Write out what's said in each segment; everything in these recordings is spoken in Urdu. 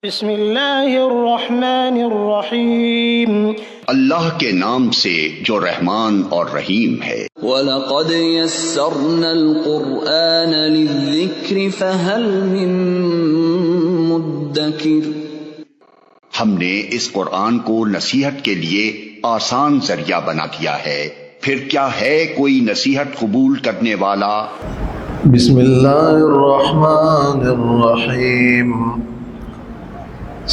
بسم اللہ الرحمن الرحیم۔ اللہ کے نام سے جو رحمان اور رحیم ہے۔ وَلَقَدْ يَسَّرْنَا الْقُرْآنَ لِلذِّكْرِ فَهَلْ مِن مُّدَّكِرٍ۔ ہم نے اس قرآن کو نصیحت کے لیے آسان ذریعہ بنا دیا ہے، پھر کیا ہے کوئی نصیحت قبول کرنے والا؟ بسم اللہ الرحمن الرحیم۔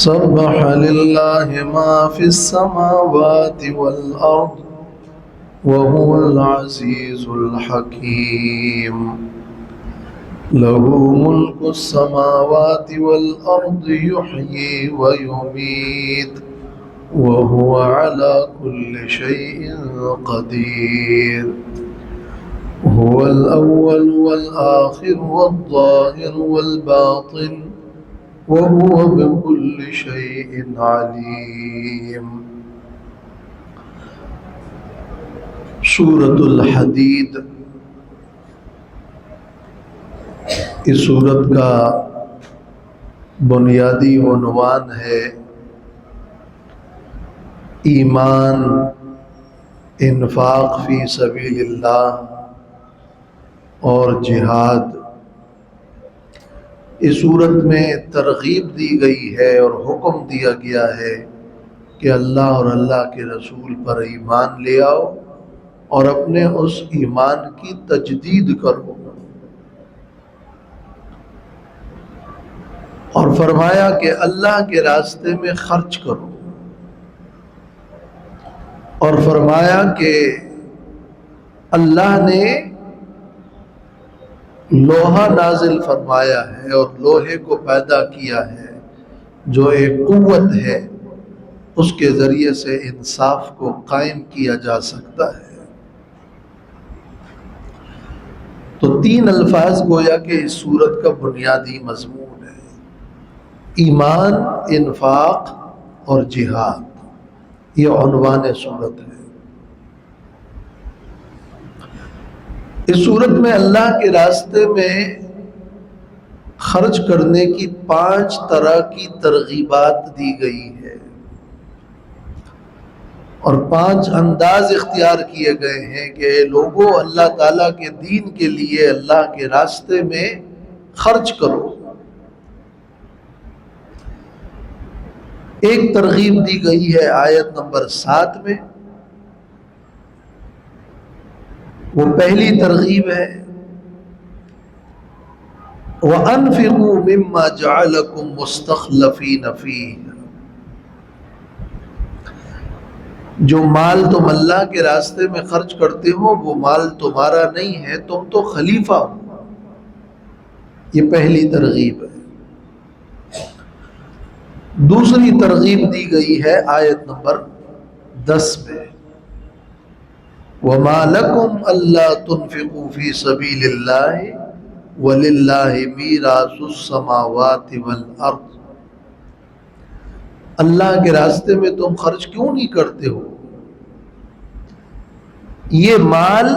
سبح للہ ما فی السماوات والارض وهو العزیز الحکیم۔ له ملک السماوات والارض یحیی ویمیت وهو على كل شیء قدیر۔ هو الأول والآخر والظاهر والباطن وهو بكل شيء عليم۔ سورۃ الحدید، اس سورت کا بنیادی عنوان ہے ایمان، انفاق فی سبیل اللہ اور جہاد۔ اس صورت میں ترغیب دی گئی ہے اور حکم دیا گیا ہے کہ اللہ اور اللہ کے رسول پر ایمان لے آؤ اور اپنے اس ایمان کی تجدید کرو، اور فرمایا کہ اللہ کے راستے میں خرچ کرو، اور فرمایا کہ اللہ نے لوہا نازل فرمایا ہے اور لوہے کو پیدا کیا ہے جو ایک قوت ہے، اس کے ذریعے سے انصاف کو قائم کیا جا سکتا ہے۔ تو تین الفاظ گویا کہ اس سورت کا بنیادی مضمون ہے: ایمان، انفاق اور جہاد۔ یہ عنوان سورت ہے۔ اس صورت میں اللہ کے راستے میں خرچ کرنے کی 5 طرح کی ترغیبات دی گئی ہے، اور 5 انداز اختیار کیے گئے ہیں کہ لوگوں اللہ تعالیٰ کے دین کے لیے اللہ کے راستے میں خرچ کرو۔ ایک ترغیب دی گئی ہے آیت نمبر 7 میں، وہ پہلی ترغیب ہے وَأَنفِقُوا مِمَّا جَعَلَكُمْ مُسْتَخْلَفِينَ فِيهِ۔ جو مال تم اللہ کے راستے میں خرچ کرتے ہو وہ مال تمہارا نہیں ہے، تم تو خلیفہ ہو۔ یہ پہلی ترغیب ہے۔ دوسری ترغیب دی گئی ہے آیت نمبر 10 میں، وَمَا لَكُمْ أَلَّا تُنْفِقُوا فِي سَبِيلِ اللَّهِ وَلِلَّهِ مِيرَاثُ السَّمَاوَاتِ وَالْأَرْضِ۔ اللہ کے راستے میں تم خرچ کیوں نہیں کرتے ہو؟ یہ مال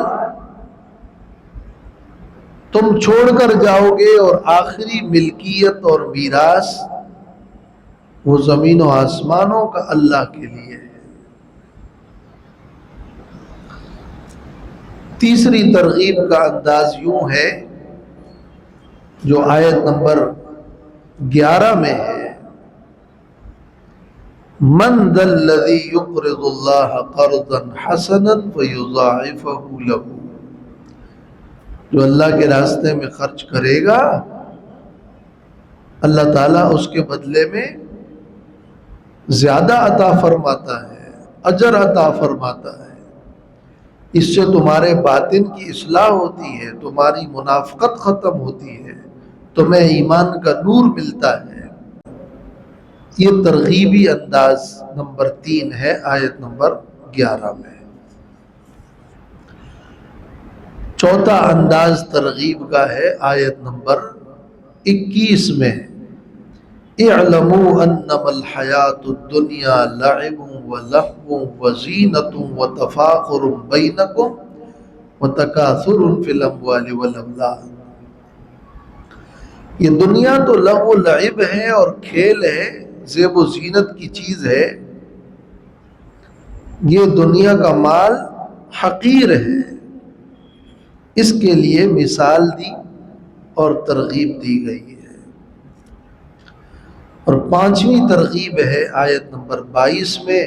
تم چھوڑ کر جاؤ گے اور آخری ملکیت اور میراث وہ زمین و آسمانوں کا اللہ کے لیے ہے۔ تیسری ترغیب کا انداز یوں ہے جو آیت نمبر 11 میں ہے، من ذا الذی یقرض اللہ قرضا حسنا فیضاعفہ لہ۔ جو اللہ کے راستے میں خرچ کرے گا اللہ تعالیٰ اس کے بدلے میں زیادہ عطا فرماتا ہے، اجر عطا فرماتا ہے۔ اس سے تمہارے باطن کی اصلاح ہوتی ہے، تمہاری منافقت ختم ہوتی ہے، تمہیں ایمان کا نور ملتا ہے۔ یہ ترغیبی انداز نمبر 3 ہے آیت نمبر 11 میں۔ چوتھا انداز ترغیب کا ہے آیت نمبر 21 میں، اعلموا انما الحیاۃ الدنیا لعب ولہو وزینۃ وتفاخر بینکم وتکاثر فی الاموال والاولاد۔ یہ دنیا تو لغو و لعب ہے اور کھیل ہے، زیب و زینت کی چیز ہے. یہ دنیا کا مال حقیر ہے. اس کے لیے مثال دی اور ترغیب دی گئی ہے. اور 5ویں ترغیب ہے آیت نمبر 22 میں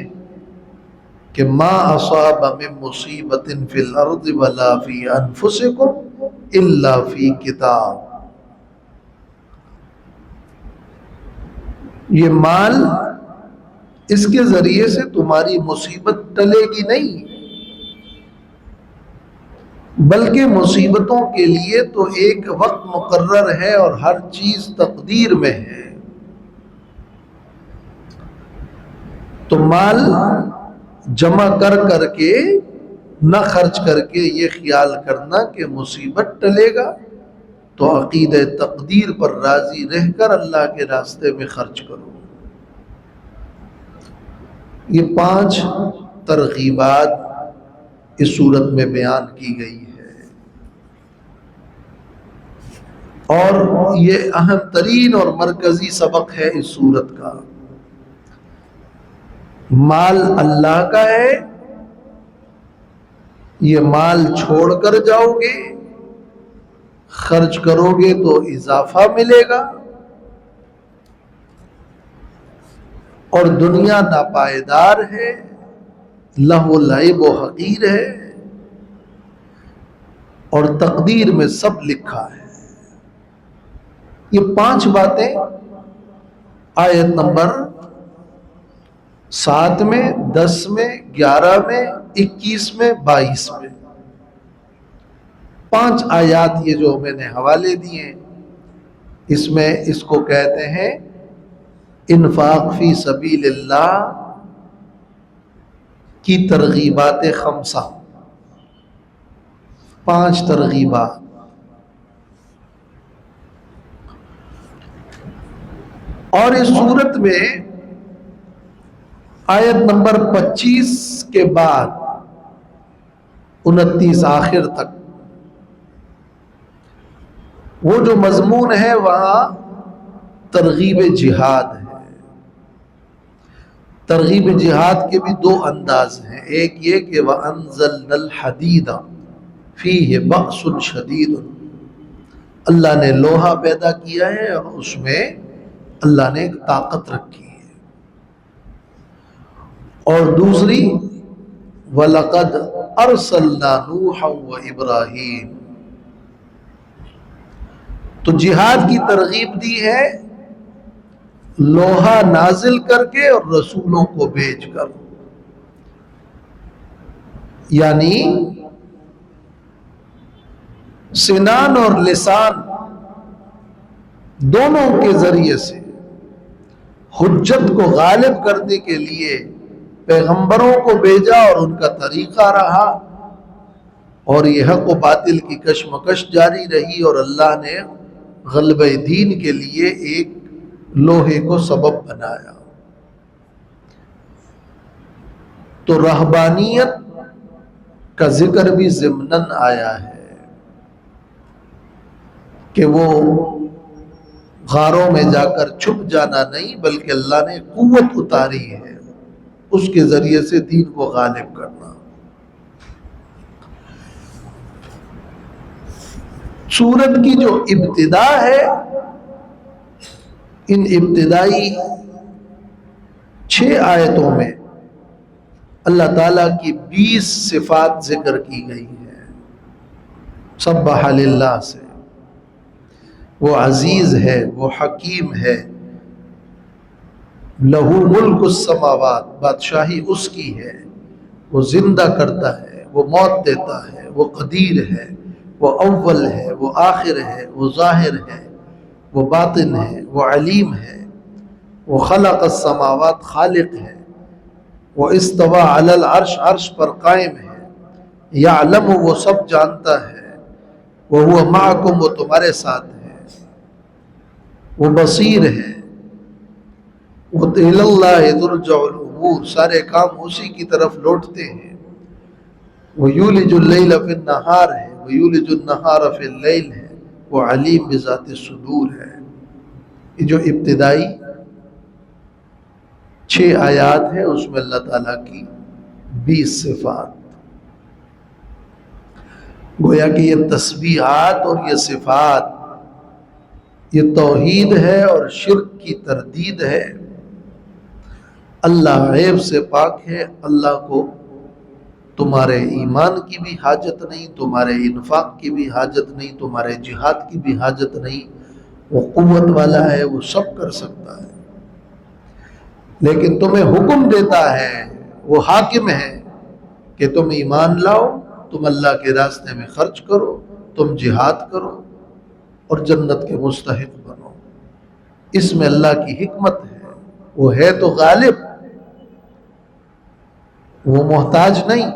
کہ ما اصاب من مصیبت فی الارض ولا فی انفسکم الا فی کتاب. یہ مال، اس کے ذریعے سے تمہاری مصیبت ٹلے گی نہیں، بلکہ مصیبتوں کے لیے تو ایک وقت مقرر ہے اور ہر چیز تقدیر میں ہے. تو مال جمع کر کر کے نہ خرچ کر کے یہ خیال کرنا کہ مصیبت ٹلے گا، تو عقیدہ تقدیر پر راضی رہ کر اللہ کے راستے میں خرچ کرو. یہ 5 ترغیبات اس صورت میں بیان کی گئی ہے، اور یہ اہم ترین اور مرکزی سبق ہے اس صورت کا. مال اللہ کا ہے، یہ مال چھوڑ کر جاؤ گے، خرچ کرو گے تو اضافہ ملے گا، اور دنیا ناپائیدار ہے، لہو و لعب و حقیر ہے، اور تقدیر میں سب لکھا ہے. یہ 5 باتیں آیت نمبر 7 میں، 10 میں، 11 میں، 21 میں، 22 میں، 5 آیات یہ جو میں نے حوالے دیے، اس میں اس کو کہتے ہیں انفاق فی سبیل اللہ کی ترغیبات 5. 5 ترغیبات. اور اس صورت میں آیت نمبر 25 کے بعد 29 آخر تک وہ جو مضمون ہے وہاں ترغیب جہاد ہے. ترغیب جہاد کے بھی 2 انداز ہیں. ایک یہ کہ وَأَنزَلْنَا الْحَدِيدَ فِيهِ بَأْسٌ شَدِيدٌ، اللہ نے لوہا پیدا کیا ہے اور اس میں اللہ نے ایک طاقت رکھی ہے. اور دوسری وَلَقَدْ أَرْسَلْنَا نُوحًا وَإِبْرَاهِيمَ، تو جہاد کی ترغیب دی ہے لوہا نازل کر کے اور رسولوں کو بھیج کر، یعنی سنان اور لسان دونوں کے ذریعے سے حجت کو غالب کرنے کے لیے پیغمبروں کو بھیجا، اور ان کا طریقہ رہا، اور یہ حق و باطل کی کشمکش جاری رہی، اور اللہ نے غلبہ دین کے لیے ایک لوہے کو سبب بنایا. تو رہبانیت کا ذکر بھی ضمناً آیا ہے کہ وہ غاروں میں جا کر چھپ جانا نہیں، بلکہ اللہ نے قوت اتاری ہے اس کے ذریعے سے دین کو غالب کرنا. سورت کی جو ابتدا ہے، ان ابتدائی 6 آیتوں میں اللہ تعالیٰ کی 20 صفات ذکر کی گئی ہیں. سبح للہ سے، وہ عزیز ہے، وہ حکیم ہے، لہو ملک السماوات، بادشاہی اس کی ہے، وہ زندہ کرتا ہے، وہ موت دیتا ہے، وہ قدیر ہے، وہ اول ہے، وہ آخر ہے، وہ ظاہر ہے، وہ باطن ہے، وہ علیم ہے، وہ خلق السماوات، خالق ہے، وہ استوى علی العرش، عرش پر قائم ہے، یعلم، وہ سب جانتا ہے، وہو معکم، وہ تمہارے ساتھ ہے، وہ بصیر ہے، وہ الی اللہ ترجع الامور، سارے کام اسی کی طرف لوٹتے ہیں، وہ یولج اللیل فی النہار ہے، وہ یولج النہار فی اللیل ہے، وہ علیم بذات الصدور ہے. جو ابتدائی 6 آیات ہیں اس میں اللہ تعالیٰ کی 20 صفات، گویا کہ یہ تسبیحات اور یہ صفات یہ توحید ہے اور شرک کی تردید ہے۔ اللہ عیب سے پاک ہے، اللہ کو تمہارے ایمان کی بھی حاجت نہیں، تمہارے انفاق کی بھی حاجت نہیں، تمہارے جہاد کی بھی حاجت نہیں، وہ قوت والا ہے، وہ سب کر سکتا ہے، لیکن تمہیں حکم دیتا ہے، وہ حاکم ہے کہ تم ایمان لاؤ، تم اللہ کے راستے میں خرچ کرو، تم جہاد کرو اور جنت کے مستحق بنو۔ اس میں اللہ کی حکمت ہے، وہ ہے تو غالب، وہ محتاج نہیں،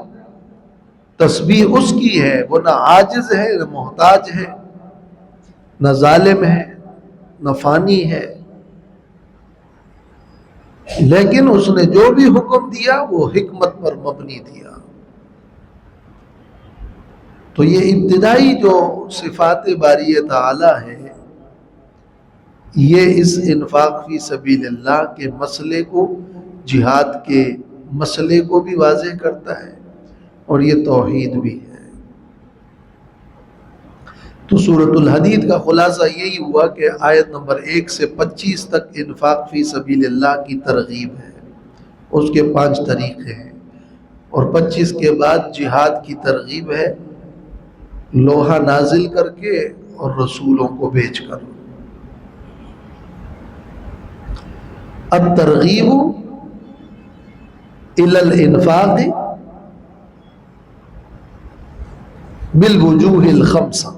تسبیح اس کی ہے، وہ نہ عاجز ہے نہ محتاج ہے، نہ ظالم ہے نہ فانی ہے، لیکن اس نے جو بھی حکم دیا وہ حکمت پر مبنی دیا۔ تو یہ ابتدائی جو صفات باری تعالی ہے، یہ اس انفاق فی سبیل اللہ کے مسئلے کو، جہاد کے مسئلے کو بھی واضح کرتا ہے اور یہ توحید بھی ہے۔ تو سورۃ الحدید کا خلاصہ یہی ہوا کہ آیت نمبر 1 سے 25 تک انفاق فی سبیل اللہ کی ترغیب ہے، اس کے 5 طریقے ہیں، اور 25 کے بعد جہاد کی ترغیب ہے، لوہا نازل کر کے اور رسولوں کو بھیج کر۔ الترغیب الی الانفاق بالوجوہ الخمسہ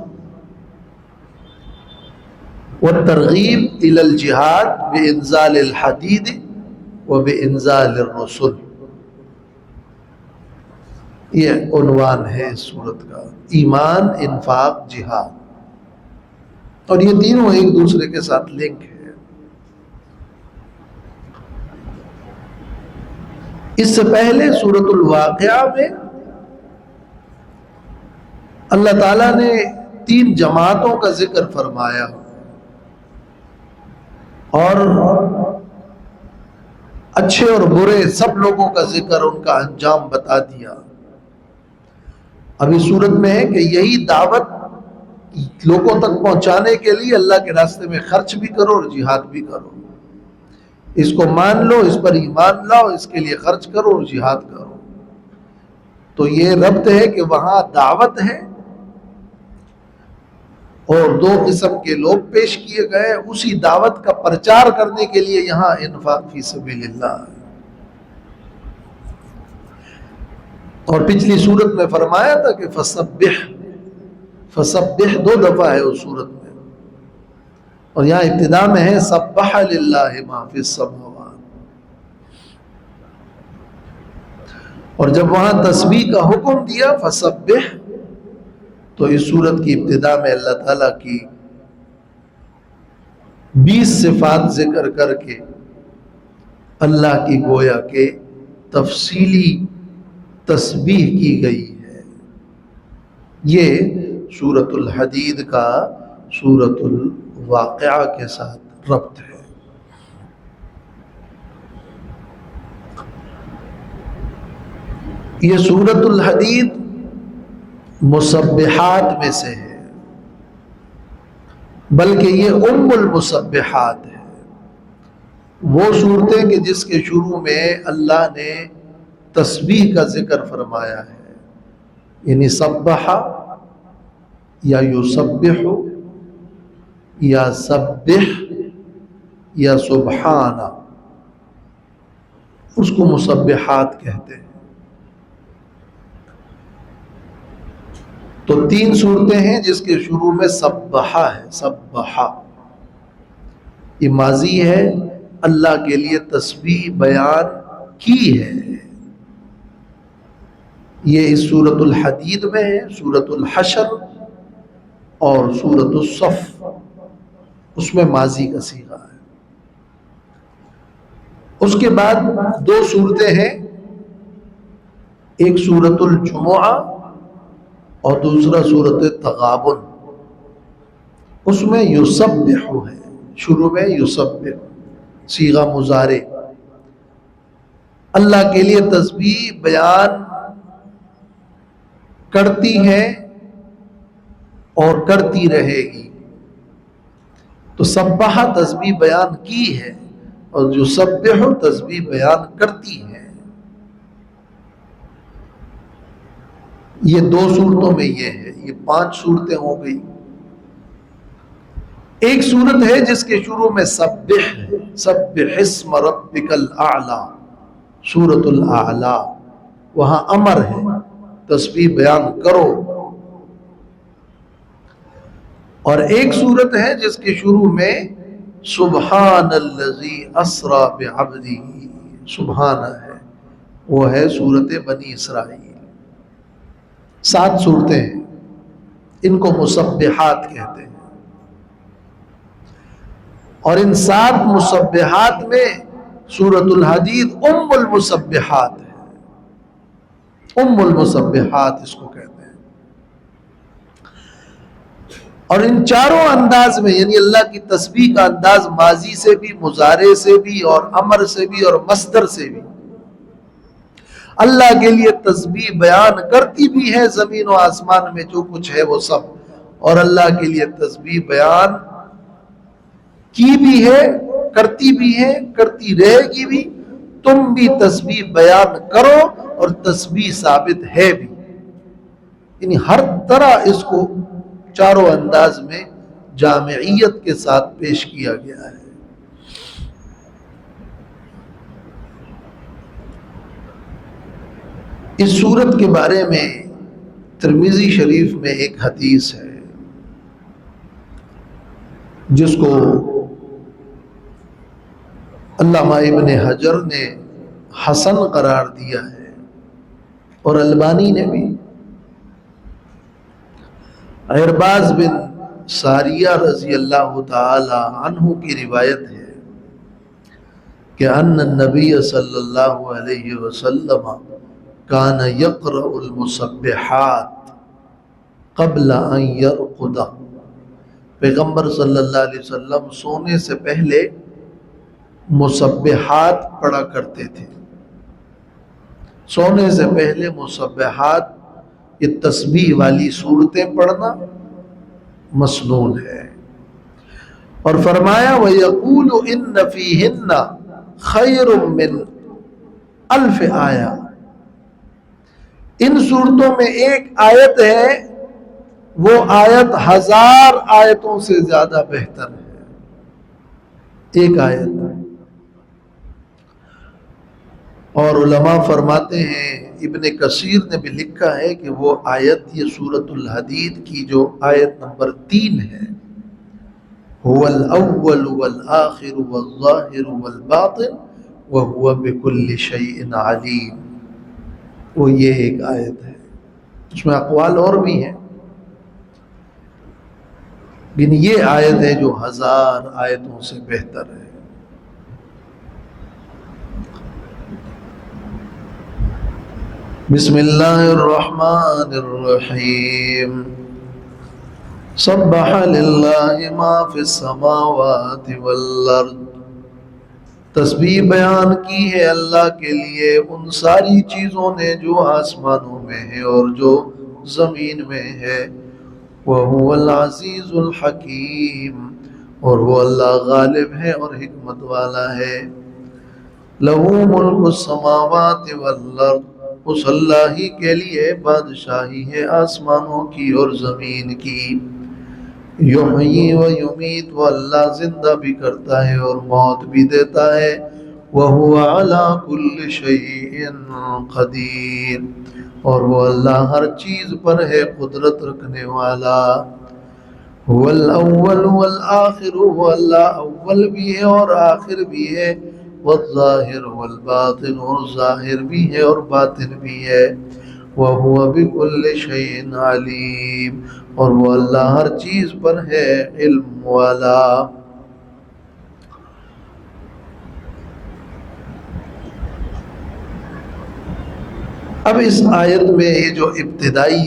والترغیب الی الجہاد بانزال الحدید وبانزال الرسل، یہ عنوان ہے اس سورت کا، ایمان، انفاق، جہاد، اور یہ تینوں ایک دوسرے کے ساتھ لنک ہے۔ اس سے پہلے سورۃ الواقعہ میں اللہ تعالیٰ نے 3 جماعتوں کا ذکر فرمایا اور اچھے اور برے سب لوگوں کا ذکر، ان کا انجام بتا دیا۔ اب اس صورت میں ہے کہ یہی دعوت لوگوں تک پہنچانے کے لیے اللہ کے راستے میں خرچ بھی کرو اور جہاد بھی کرو، اس کو مان لو، اس پر ایمان لاؤ، اس کے لیے خرچ کرو اور جہاد کرو۔ تو یہ ربط ہے کہ وہاں دعوت ہے اور 2 قسم کے لوگ پیش کیے گئے، اسی دعوت کا پرچار کرنے کے لیے یہاں انفاق فی سبیل اللہ ہے۔ اور پچھلی صورت میں فرمایا تھا کہ فسبح 2 دفعہ ہے اس صورت میں، اور یہاں ابتدا میں ہے سبح للہ ما فی السماوات، اور جب وہاں تسبیح کا حکم دیا فسبح، تو اس صورت کی ابتدا میں اللہ تعالیٰ کی 20 صفات ذکر کر کے اللہ کی گویا کہ تفصیلی تسبیح کی گئی ہے۔ یہ سورۃ الحدید کا سورۃ الواقعہ کے ساتھ ربط ہے۔ یہ سورۃ الحدید مسبحات میں سے ہے، بلکہ یہ ام المسبحات ہے، وہ صورتیں کہ جس کے شروع میں اللہ نے تسبیح کا ذکر فرمایا ہے، یعنی سبح یا یسبح یا سبح یا سبحان، اس کو مسبحات کہتے ہیں۔ تو 3 صورتیں ہیں جس کے شروع میں سبحہ ہے، سبحہ یہ ماضی ہے، اللہ کے لیے تسبیح بیان کی ہے، یہ اس سورۃ الحدید میں ہے، سورۃ الحشر اور سورۃ الصف، اس میں ماضی کا صیغہ ہے۔ اس کے بعد 2 صورتیں ہیں، ایک سورۃ الجمعہ اور دوسرا سورۃ تغابن، اس میں یسبح ہے، شروع میں یسبح، صیغہ مضارع، اللہ کے لیے تسبیح بیان کرتی ہے اور کرتی رہے گی. تو سبح تسبیح بیان کی ہے اور جو سبح تسبیح بیان کرتی ہے. یہ 2 صورتوں میں یہ ہے، یہ 5 صورتیں ہو گئی. ایک صورت ہے جس کے شروع میں سبح ہے، سبح اسم ربک الاعلی، سورۃ الاعلی، وہاں امر ہے تسبیح بیان کرو. اور ایک صورت ہے جس کے شروع میں سبحان الذی اسری بعبدہ، سبحان ہے، وہ ہے سورۃ بنی اسرائیل. 7 صورتیں ہیں، ان کو مسبحات کہتے ہیں. اور ان 7 مسبحات میں سورۃ الحدید ام المسبحات ہے، ام المسبحات اس کو کہتے ہیں. اور ان چاروں انداز میں، یعنی اللہ کی تسبیح کا انداز ماضی سے بھی، مضارع سے بھی، اور امر سے بھی، اور مصدر سے بھی، اللہ کے لیے تسبیح بیان کرتی بھی ہے. زمین و آسمان میں جو کچھ ہے وہ سب، اور اللہ کے لیے تسبیح بیان کی بھی ہے، کرتی بھی ہے، کرتی رہے گی بھی. تم بھی تسبیح بیان کرو اور تسبیح ثابت ہے بھی. یعنی ہر طرح اس کو چاروں انداز میں جامعیت کے ساتھ پیش کیا گیا ہے. اس سورت کے بارے میں ترمذی شریف میں ایک حدیث ہے جس کو علامہ ابن حجر نے حسن قرار دیا ہے اور البانی نے بھی. عرباض بن ساریہ رضی اللہ تعالی عنہ کی روایت ہے کہ ان النبی صلی اللہ علیہ وسلم کان یقرأ المسبحات قبل ان یرقد. پیغمبر صلی اللہ علیہ وسلم سونے سے پہلے مسبحات پڑھا کرتے تھے. سونے سے پہلے مسبحات، یہ تسبیح والی صورتیں پڑھنا مسنون ہے. اور فرمایا وَيَقُولُ إِنَّ فِيهِنَّ خَيْرٌ مِّنْ أَلْفِ آیَةٍ. ان صورتوں میں ایک آیت ہے، وہ آیت 1000 آیتوں سے زیادہ بہتر ہے. ایک آیت. اور علماء فرماتے ہیں، ابن کثیر نے بھی لکھا ہے کہ وہ آیت، یہ سورۃ الحدید کی جو آیت نمبر 3 ہے، هو الاول والآخر والظاہر والباطن وهو بكل شيء علیم، وہ یہ ایک آیت ہے. اس میں اقوال اور بھی ہیں، لیکن یہ آیت ہے جو 1000 آیتوں سے بہتر ہے. بسم اللہ الرحمن الرحیم. سبح للہ ما فی السماوات والارض. تسبیح بیان کی ہے اللہ کے لیے ان ساری چیزوں نے جو آسمانوں میں ہے اور جو زمین میں ہے. وَهُوَ الْعَزِيزُ الْحَكِيمُ، اور وہ اللہ غالب ہے اور حکمت والا ہے. لَهُ مُلْكُ السَّمَاوَاتِ وَالْأَرْضِ، اس اللہ ہی کے لیے بادشاہی ہے آسمانوں کی اور زمین کی. یحیی و یمیت، وہ اللہ زندہ بھی کرتا ہے اور موت بھی دیتا ہے. وَهُوَ عَلَى كُلِّ شَيْءٍ قَدِيرٌ، اور وہ اللہ ہر چیز پر ہے قدرت رکھنے والا. هُوَ الْأَوَّلُ وَالْآخِرُ، وہ اللہ اول بھی ہے اور آخر بھی ہے. والظاہر والباطن، اور ظاہر بھی ہے اور باطن بھی ہے. وَهُوَ بِكُلِّ شَيْءٍ عَلِيمٌ، اور وہ اللہ ہر چیز پر ہے علم والا. اب اس آیت میں یہ جو ابتدائی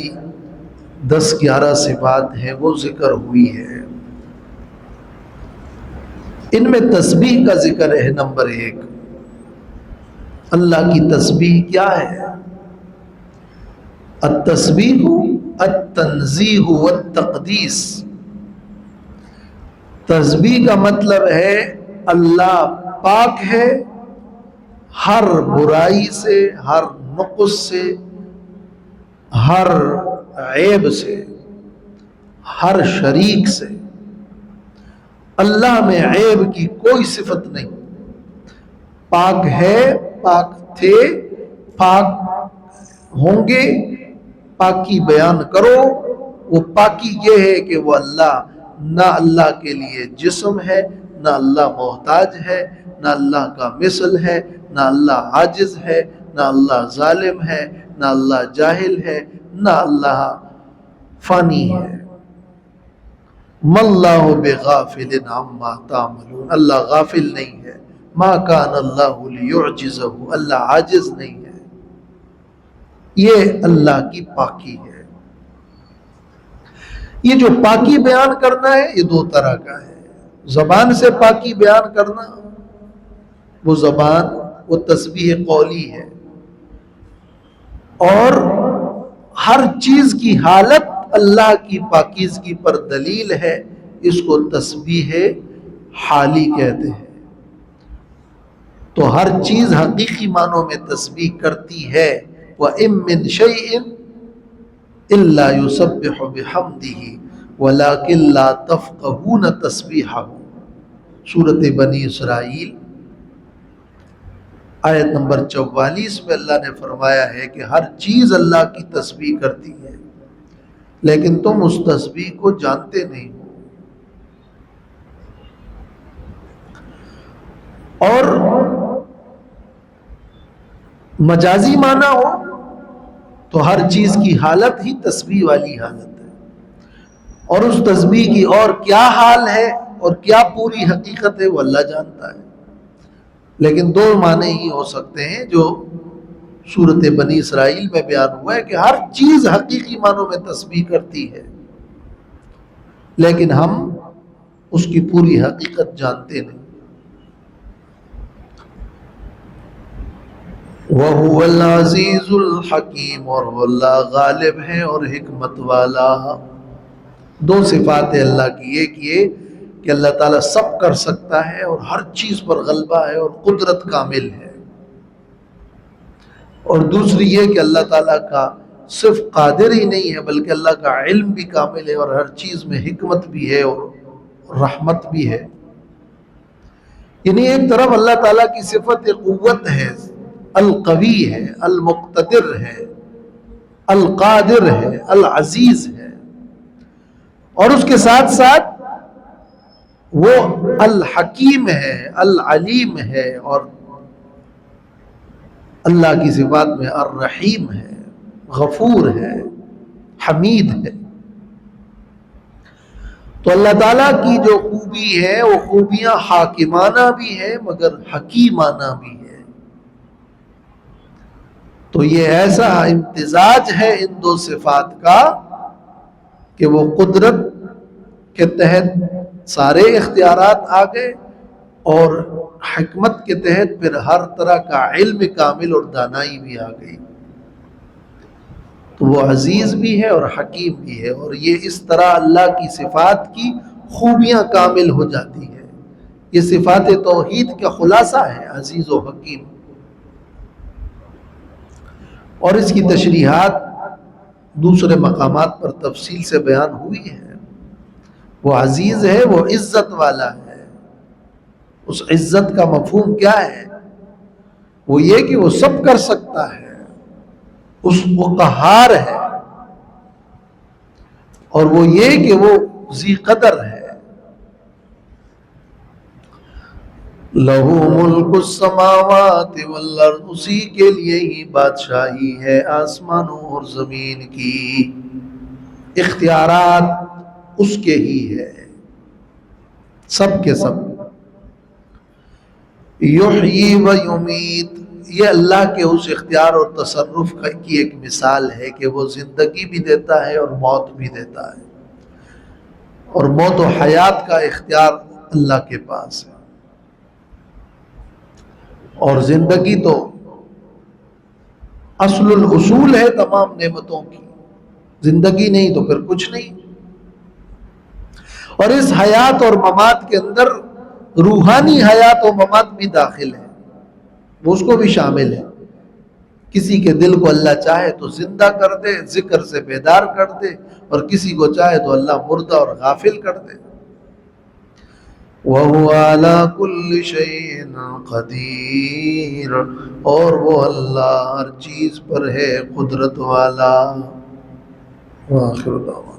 10-11 صفات ہیں وہ ذکر ہوئی ہے. ان میں تسبیح کا ذکر ہے نمبر 1۔ اللہ کی تسبیح کیا ہے؟ التسبیح التنزیہ والتقدیس۔ تسبیح کا مطلب ہے اللہ پاک ہے ہر برائی سے، ہر نقص سے، ہر عیب سے، ہر شریک سے۔ اللہ میں عیب کی کوئی صفت نہیں، پاک ہے، پاک تھے، پاک ہوں گے۔ پاکی بیان کرو، وہ پاکی یہ ہے کہ وہ اللہ، نہ اللہ کے لیے جسم ہے، نہ اللہ محتاج ہے، نہ اللہ کا مثل ہے، نہ اللہ عاجز ہے، نہ اللہ ظالم ہے، نہ اللہ جاہل ہے، نہ اللہ فانی ہے۔ مَاللَّهُ بِغَافِلٍ عَمَّا تَعْمَلُونَ، اللہ غافل نہیں ہے۔ مَا كَانَ اللَّهُ لِيُعْجِزَهُ، اللہ عاجز نہیں ہے۔ یہ اللہ کی پاکی ہے۔ یہ جو پاکی بیان کرنا ہے یہ 2 طرح کا ہے۔ زبان سے پاکی بیان کرنا، وہ زبان، وہ تسبیح قولی ہے، اور ہر چیز کی حالت اللہ کی پاکیزگی پر دلیل ہے، اس کو تسبیح حالی کہتے ہیں۔ تو ہر چیز حقیقی معنوں میں تسبیح کرتی ہے۔ وَإِن مِّن شَيْءٍ إِلَّا يُسَبِّحُ بِحَمْدِهِ وَلَكِن لَّا تَفْقَهُونَ تَسْبِيحَهُ، سورۃ بنی اسرائیل آیت نمبر 44 میں اللہ نے فرمایا ہے کہ ہر چیز اللہ کی تسبیح کرتی ہے، لیکن تم اس تسبیح کو جانتے نہیں ہو۔ اور مجازی معنی ہو تو ہر چیز کی حالت ہی تسبیح والی حالت ہے، اور اس تسبیح کی اور کیا حال ہے اور کیا پوری حقیقت ہے وہ اللہ جانتا ہے۔ لیکن 2 معنی ہی ہو سکتے ہیں جو سورۃ بنی اسرائیل میں بیان ہوا ہے، کہ ہر چیز حقیقی معنوں میں تسبیح کرتی ہے، لیکن ہم اس کی پوری حقیقت جانتے نہیں۔ وَهُوَ الْعَزِيزُ الْحَكِيمُ، اور وہ اللہ غالب ہے اور حکمت والا۔ 2 صفات ہے اللہ کی، ایک یہ کہ اللہ تعالیٰ سب کر سکتا ہے اور ہر چیز پر غلبہ ہے اور قدرت کامل ہے، اور دوسری یہ کہ اللہ تعالیٰ کا صرف قادر ہی نہیں ہے بلکہ اللہ کا علم بھی کامل ہے، اور ہر چیز میں حکمت بھی ہے اور رحمت بھی ہے۔ یعنی ایک طرف اللہ تعالیٰ کی صفت قوت ہے، القوی ہے، المقتدر ہے، القادر ہے، العزیز ہے، اور اس کے ساتھ ساتھ وہ الحکیم ہے، العلیم ہے، اور اللہ کی صفات میں الرحیم ہے، غفور ہے، حمید ہے۔ تو اللہ تعالیٰ کی جو خوبی ہے وہ خوبیاں حاکمانہ بھی ہیں مگر حکیمانہ بھی ہے۔ تو یہ ایسا امتزاج ہے ان 2 صفات کا کہ وہ قدرت کے تحت سارے اختیارات آ گئے، اور حکمت کے تحت پھر ہر طرح کا علم کامل اور دانائی بھی آ گئی۔ تو وہ عزیز بھی ہے اور حکیم بھی ہے، اور یہ اس طرح اللہ کی صفات کی خوبیاں کامل ہو جاتی ہے۔ یہ صفات توحید کا خلاصہ ہے، عزیز و حکیم، اور اس کی تشریحات دوسرے مقامات پر تفصیل سے بیان ہوئی ہے۔ وہ عزیز ہے، وہ عزت والا ہے۔ اس عزت کا مفہوم کیا ہے؟ وہ یہ کہ وہ سب کر سکتا ہے، وہ قہار ہے، اور وہ یہ کہ وہ ذی قدر ہے۔ لہو ملک السماوات والارض، اسی کے لیے ہی بادشاہی ہے آسمانوں اور زمین کی، اختیارات اس کے ہی ہے، سب کے سب۔ یحیی و یمیت، یہ اللہ کے اس اختیار اور تصرف کی ایک مثال ہے کہ وہ زندگی بھی دیتا ہے اور موت بھی دیتا ہے، اور موت و حیات کا اختیار اللہ کے پاس ہے۔ اور زندگی تو اصل الاصول ہے تمام نعمتوں کی، زندگی نہیں تو پھر کچھ نہیں۔ اور اس حیات اور ممات کے اندر روحانی حیات و ممات بھی داخل ہے، وہ اس کو بھی شامل ہے۔ کسی کے دل کو اللہ چاہے تو زندہ کر دے، ذکر سے بیدار کر دے، اور کسی کو چاہے تو اللہ مردہ اور غافل کر دے۔ وَهُوَ عَلَى كُلِّ شَيْءٍ قَدِيرٌ، اور وہ اللہ ہر چیز پر ہے قدرت والا۔ وآخر دعوانا